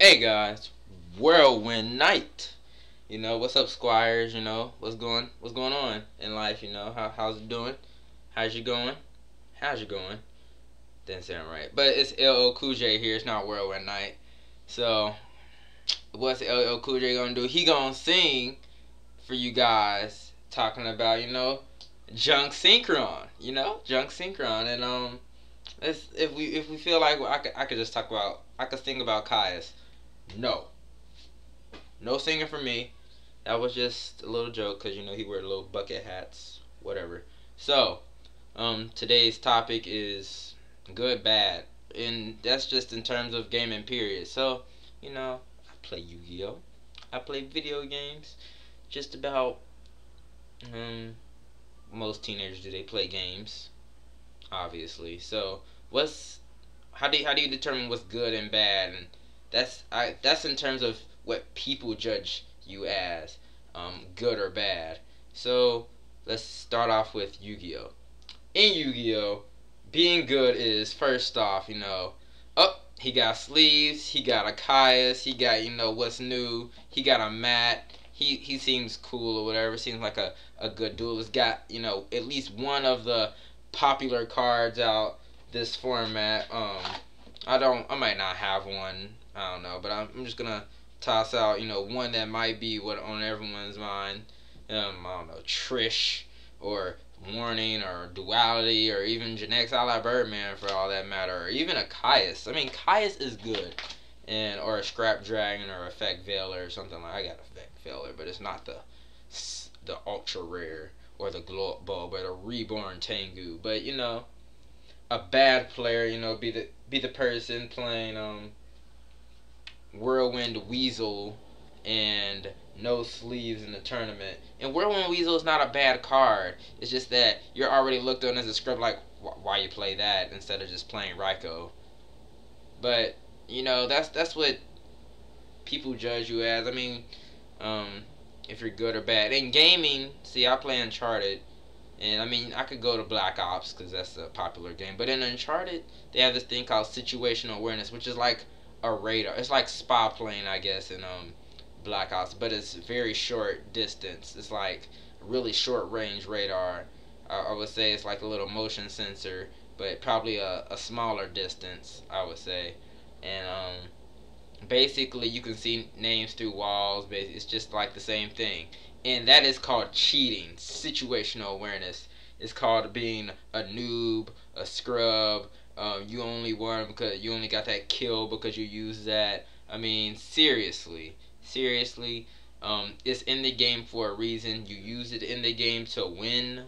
Hey guys, WhirlwindKnight. What's up, squires? What's going on in life? How's it doing? How's you going? How's you going? Didn't sound right, but it's LL Cool J here. It's not WhirlwindKnight. So what's LL Cool J gonna do? He gonna sing for you guys, talking about junk synchron. Junk synchron, and if we feel like I could just talk about I could sing about Caius. No. No singing for me. That was just a little joke because he wear little bucket hats, whatever. So, today's topic is good, bad, and that's just in terms of gaming period. So, I play Yu-Gi-Oh. I play video games. Just about most teenagers do they play games, obviously. So, how do you determine what's good and bad? And that's in terms of what people judge you as, good or bad. So let's start off with Yu-Gi-Oh. In Yu-Gi-Oh, being good is first off, oh, he got sleeves, he got a Caius, he got what's new, he got a Matt. He seems cool or whatever. Seems like a good duelist. Got at least one of the popular cards out this format. I might not have one. I don't know, but I'm just gonna toss out, one that might be what on everyone's mind. I don't know, Trish or Warning or Duality or even Genex a la Birdman for all that matter, or even a Caius. I mean, Caius is good, and or a Scrap Dragon or Effect Veiler or something like. I got Effect Veiler, but it's not the ultra rare or the Glow Up Bulb or the Reborn Tengu. But a bad player, be the person playing Whirlwind Weasel and no sleeves in the tournament. And Whirlwind Weasel is not a bad card. It's just that you're already looked on as a scrub, like why you play that instead of just playing Raikou. But that's what people judge you as. I mean, if you're good or bad in gaming. See, I play Uncharted. And I mean, I could go to Black Ops because that's a popular game. But in Uncharted, they have this thing called situational awareness, which is like a radar. It's like spa plane, I guess, in Black Ops, but it's very short distance. It's like a really short range radar. I would say it's like a little motion sensor, but probably a smaller distance, I would say. And basically, you can see names through walls. But it's just like the same thing. And that is called cheating. Situational awareness. It's called being a noob, a scrub. You only won because you only got that kill because you used that. I mean, seriously. It's in the game for a reason. You use it in the game to win.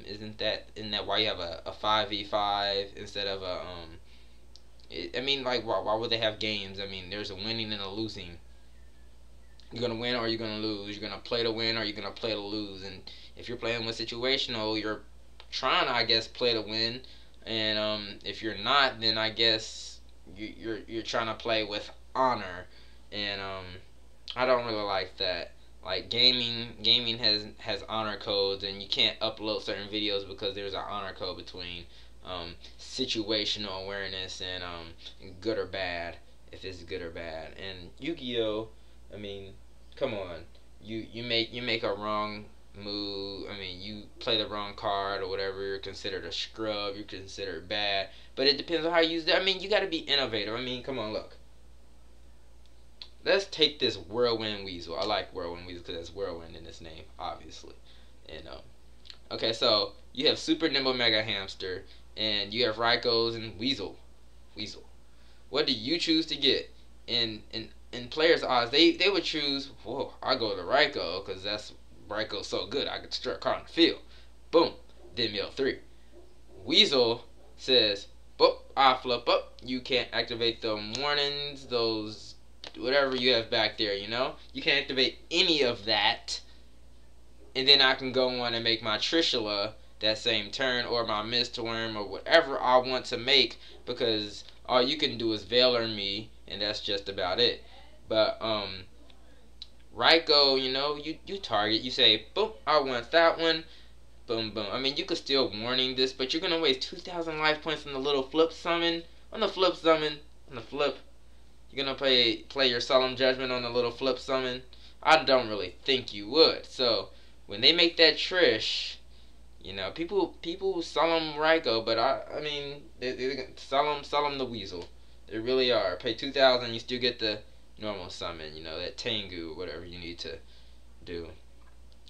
Isn't that why you have a 5v5 instead of a I mean, like, why would they have games? I mean, there's a winning and a losing. You're going to win or you're going to lose. You're going to play to win or you're going to play to lose. And if you're playing with situational, you're trying to, I guess, play to win. And if you're not, then I guess you're trying to play with honor. And I don't really like that. Like gaming has honor codes, and you can't upload certain videos because there's an honor code between situational awareness and good or bad, if it's good or bad. And Yu-Gi-Oh, I mean, come on, you make a wrong move. I mean, you play the wrong card or whatever, you're considered a scrub. You're considered bad. But it depends on how you use it. I mean, you got to be innovative. I mean, come on, look. Let's take this Whirlwind Weasel. I like Whirlwind Weasel because there's Whirlwind in its name, obviously. And okay, so you have Super Nimble Mega Hamster, and you have Raikous and Weasel. What do you choose to get? In players' odds, they would choose, whoa, I go to Raikou because that's Raikou's so good. I could destroy a card on the field. Boom. Then mill 3. Weasel says, boop, I flip up. You can't activate the warnings, those, whatever you have back there, You can't activate any of that. And then I can go on and make my Trishula that same turn, or my Mist Worm, or whatever I want to make, because all you can do is Veiler me, and that's just about it. But Raikou, you target, you say, boom, I want that one, boom, boom. I mean, you could still warning this, but you're gonna waste 2,000 life points on the little flip summon. On the flip, You're gonna play your solemn judgment on the little flip summon? I don't really think you would. So when they make that Trish, you know, people solemn Raikou, but I mean they solemn the Weasel. They really are. Pay 2,000, you still get the normal summon. You know, that Tengu, whatever you need to do.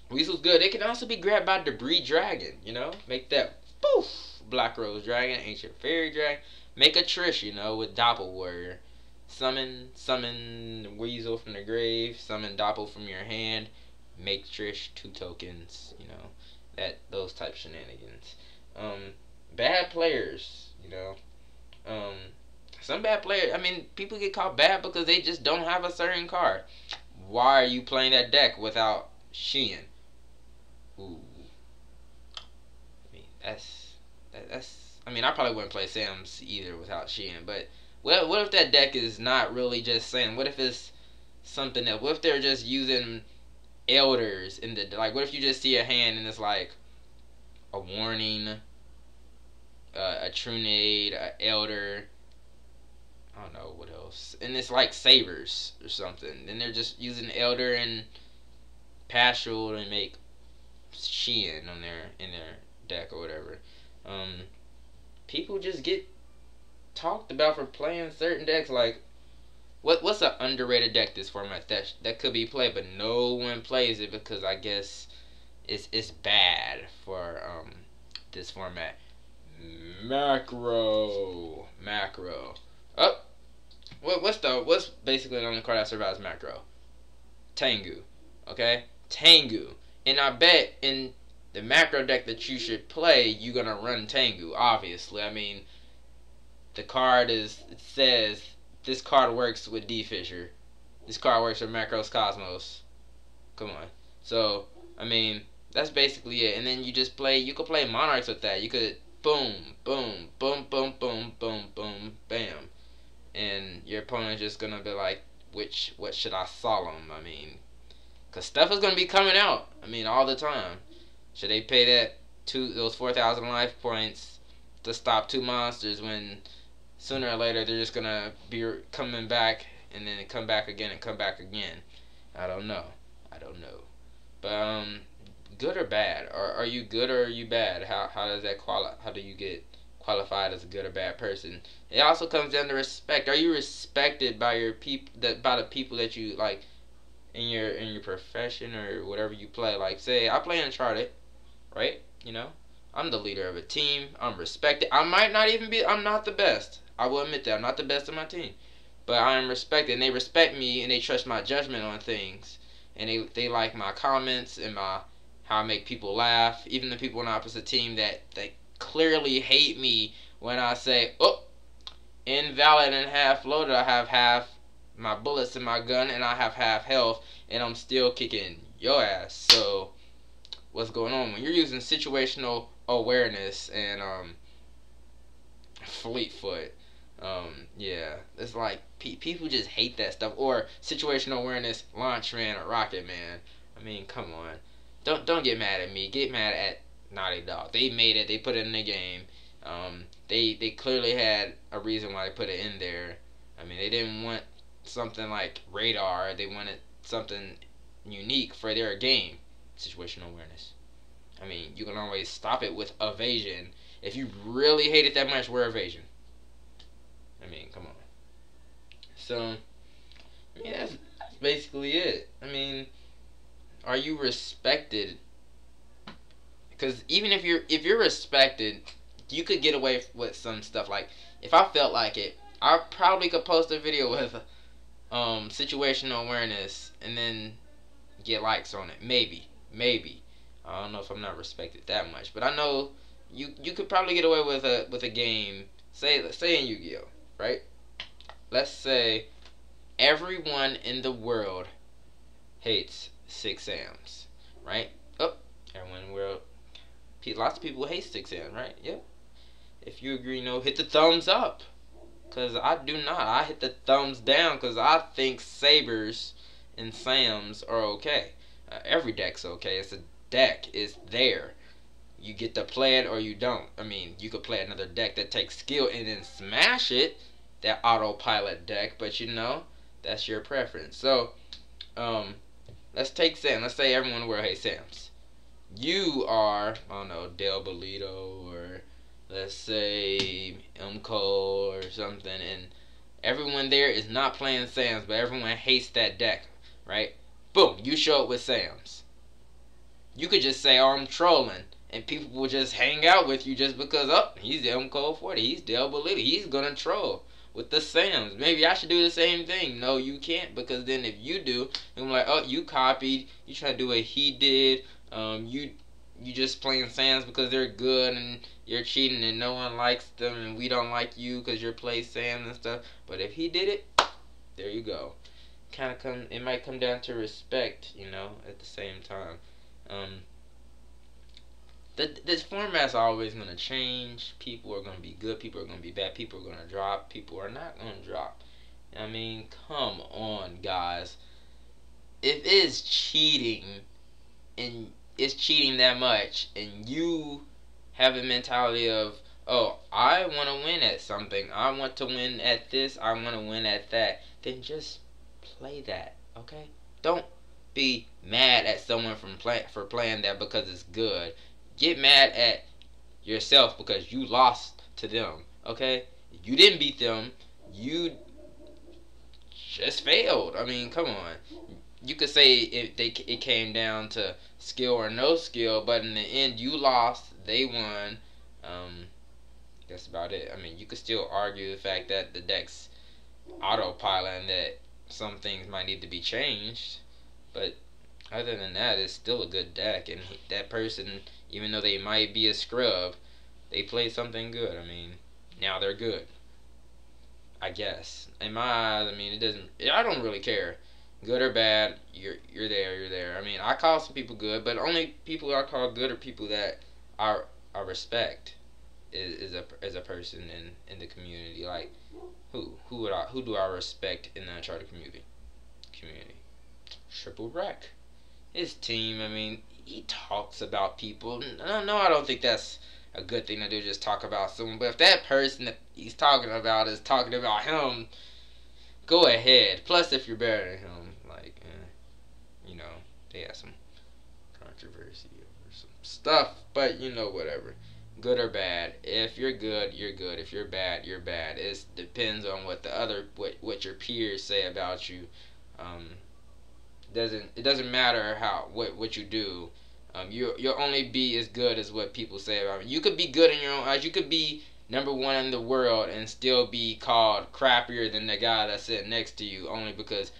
Weasel's good. It can also be grabbed by Debris Dragon, you know? Make that poof Black Rose Dragon, Ancient Fairy Dragon. Make a Trish, you know, with Doppel Warrior. Summon Weasel from the grave, summon Doppel from your hand, make Trish 2 tokens, you know. Those type shenanigans. Bad players, you know. Some bad players, I mean, people get called bad because they just don't have a certain card. Why are you playing that deck without Shein? Ooh, I mean that's. I mean, I probably wouldn't play Sam's either without Shein. But what if that deck is not really just Sam? What if it's something else? What if they're just using elders in the like? What if you just see a hand and it's like a warning, a Trunade, a elder? I don't know what else. And it's like sabers or something. And they're just using elder and Pastoral to make Shein on in their deck or whatever. People just get talked about for playing certain decks. Like, what's an underrated deck this format that could be played, but no one plays it because I guess it's bad for this format. Macro. Oh, what's basically the only card that survives Macro? Tengu. Okay, Tengu. And I bet in the macro deck that you should play, you're gonna run Tengu. Obviously, I mean, the card it says this card works with D Fisher. This card works with Macro's Cosmos. Come on. So I mean, that's basically it. And then you could play Monarchs with that. You could boom, boom, boom, boom, boom, boom, boom, bam, and your opponent's just gonna be like, what should I solemn? I mean, cause stuff is gonna be coming out. I mean, all the time. Should they pay those 4,000 life points to stop 2 monsters when sooner or later they're just gonna be coming back and then come back again and come back again? I don't know. But good or bad? Are you good or are you bad? How does that how do you get qualified as a good or bad person? It also comes down to respect. Are you respected by your by the people that you like in your profession or whatever you play? Like, say I play Uncharted, right? You know, I'm the leader of a team. I'm respected. I might not even be. I'm not the best. I will admit that I'm not the best of my team, but I am respected, and they respect me, and they trust my judgment on things, and they like my comments and how I make people laugh. Even the people on the opposite team that clearly hate me when I say, oh, invalid and half loaded. I have half my bullets in my gun, and I have half health, and I'm still kicking your ass. So what's going on when you're using situational awareness and fleet foot? Yeah, it's like people just hate that stuff. Or situational awareness, Launch Man or Rocket Man. I mean, come on, don't get mad at me. Get mad at Naughty Dog. They made it. They put it in the game. They clearly had a reason why they put it in there. I mean, they didn't want something like Radar. They wanted something unique for their game. Situational awareness. I mean, you can always stop it with evasion. If you really hate it that much, wear evasion. I mean, come on. So, I mean, that's basically it. I mean, are you respected? Because even if you're respected, you could get away with some stuff. Like, if I felt like it, I probably could post a video with situational awareness and then get likes on it. Maybe. I don't know if I'm not respected that much, but I know you could probably get away with a game. Say in Yu-Gi-Oh, right? Let's say everyone in the world hates 6 Sams, right? Oh, everyone in the world. Lots of people hate 6 Sams, right? Yep. If you agree, hit the thumbs up. Because I do not. I hit the thumbs down because I think Sabers and Sams are okay. Every deck's okay. It's a deck. It's there. You get to play it or you don't. I mean, you could play another deck that takes skill and then smash it. that autopilot deck, but you know, that's your preference. So, let's take Sam. Let's say everyone in the world hates Sam's. You are, I don't know, Del Bolito, or let's say M. Cole or something, and everyone there is not playing Sam's, but everyone hates that deck, right? Boom, you show up with Sam's. You could just say, oh, I'm trolling, and people will just hang out with you just because, oh, he's M. Cole 40, he's Del Bolito, he's gonna troll with the Sams. Maybe I should do the same thing. No, you can't, because then if you do, I'm like, oh, you copied, you try to do what he did, you just playing Sams because they're good, and you're cheating and no one likes them, and we don't like you because you're play Sams and stuff. But if he did it, there you go. It might come down to respect, you know, at the same time. This format's always going to change. People are going to be good, people are going to be bad, people are going to drop, people are not going to drop. I mean, come on, guys. If it's cheating, and it's cheating that much, and you have a mentality of, oh, I want to win at something, I want to win at this, I want to win at that, then just play that, okay? Don't be mad at someone for playing that because it's good. Get mad at yourself because you lost to them, okay? You didn't beat them, you just failed. I mean, come on. You could say it came down to skill or no skill, but in the end, you lost, they won. That's about it. I mean, you could still argue the fact that the deck's autopilot and that some things might need to be changed, but other than that, it's still a good deck. And that person, even though they might be a scrub, they play something good. I mean, now they're good, I guess. In my eyes, I mean, it doesn't. I don't really care, good or bad. You're there. You're there. I mean, I call some people good, but only people I call good are people that I respect as a person in the community. Like who do I respect in the Uncharted community? Triple Wreck. His team. I mean, he talks about people. No, I don't think that's a good thing to do. Just talk about someone. But if that person that he's talking about is talking about him, go ahead. Plus, if you're better than him, like, you know, they have some controversy over some stuff. But, you know, whatever. Good or bad. If you're good, you're good. If you're bad, you're bad. It depends on what your peers say about you. It doesn't matter what you do. You'll only be as good as what people say about you. You could be good in your own eyes. You could be #1 in the world and still be called crappier than the guy that's sitting next to you, only because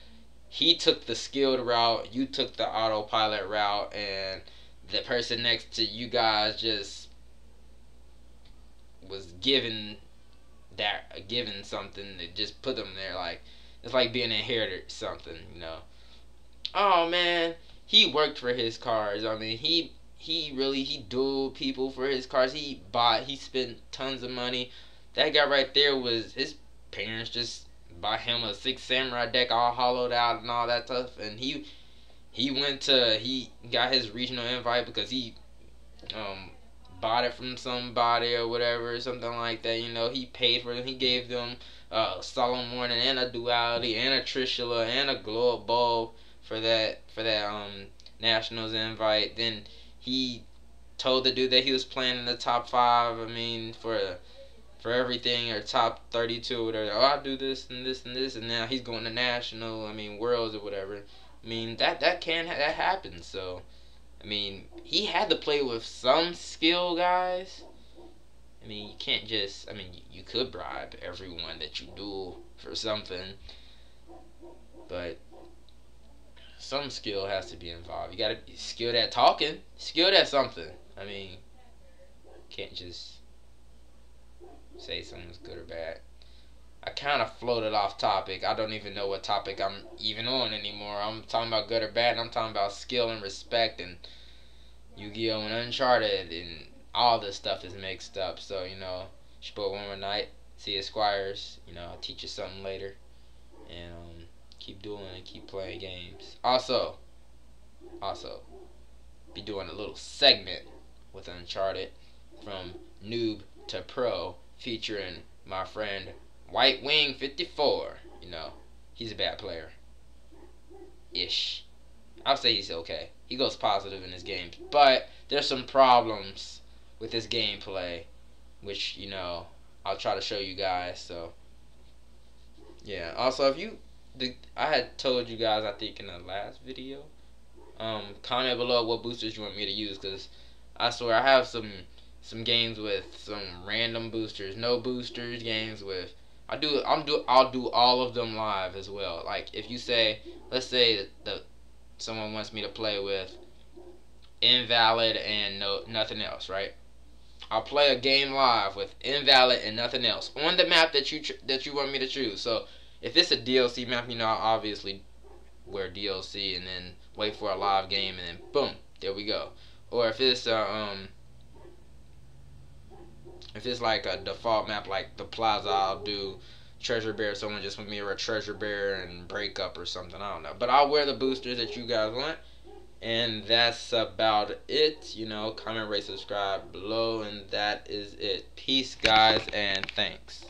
he took the skilled route, you took the autopilot route, and the person next to you guys just was given something that just put them there. Like, it's like being inherited something, you know. Oh man, he worked for his cars. I mean, he dueled people for his cars. He spent tons of money. That guy right there, was his parents just bought him a Six Samurai deck all hollowed out and all that stuff, and he got his regional invite because he bought it from somebody or whatever, something like that. You know, he paid for them. He gave them Solemn Warning and a Duality and a Trishula and a Glow Up Bulb for that Nationals invite. Then he told the dude that he was playing in the top 5. I mean, for everything, or top 32 or whatever. Oh, I'll do this and this and this, and now he's going to national. I mean, worlds or whatever. I mean, that happens. So, I mean, he had to play with some skill, guys. I mean, you can't just. I mean, you could bribe everyone that you duel for something, but some skill has to be involved. You gotta be skilled at talking, skilled at something. I mean, can't just say someone's good or bad. I kind of floated off topic. I don't even know what topic I'm even on anymore. I'm talking about good or bad, and I'm talking about skill and respect, and Yu-Gi-Oh! And Uncharted, and all this stuff is mixed up. So, you know, it's your boy WhirlwindKnight. See you, Squires. You know, I'll teach you something later. And, keep doing it, keep playing games. Also, be doing a little segment with Uncharted from noob to pro, featuring my friend White Wing 54. You know, he's a bad player. Ish. I'll say he's okay. He goes positive in his games, but there's some problems with his gameplay, which I'll try to show you guys. So yeah. Also, I had told you guys, I think in the last video, comment below what boosters you want me to use, because I swear I have some games with some random boosters, no boosters, games with I'll do all of them live as well. Like if you say, let's say that someone wants me to play with invalid and nothing else, right? I'll play a game live with invalid and nothing else on the map that you want me to choose. So if it's a DLC map, I'll obviously wear DLC and then wait for a live game and then boom, there we go. Or if it's like a default map like the Plaza, I'll do Treasure Bear. Someone just want me to wear Treasure Bear and Breakup or something, I don't know. But I'll wear the boosters that you guys want. And that's about it. Comment, rate, subscribe below, and that is it. Peace, guys, and thanks.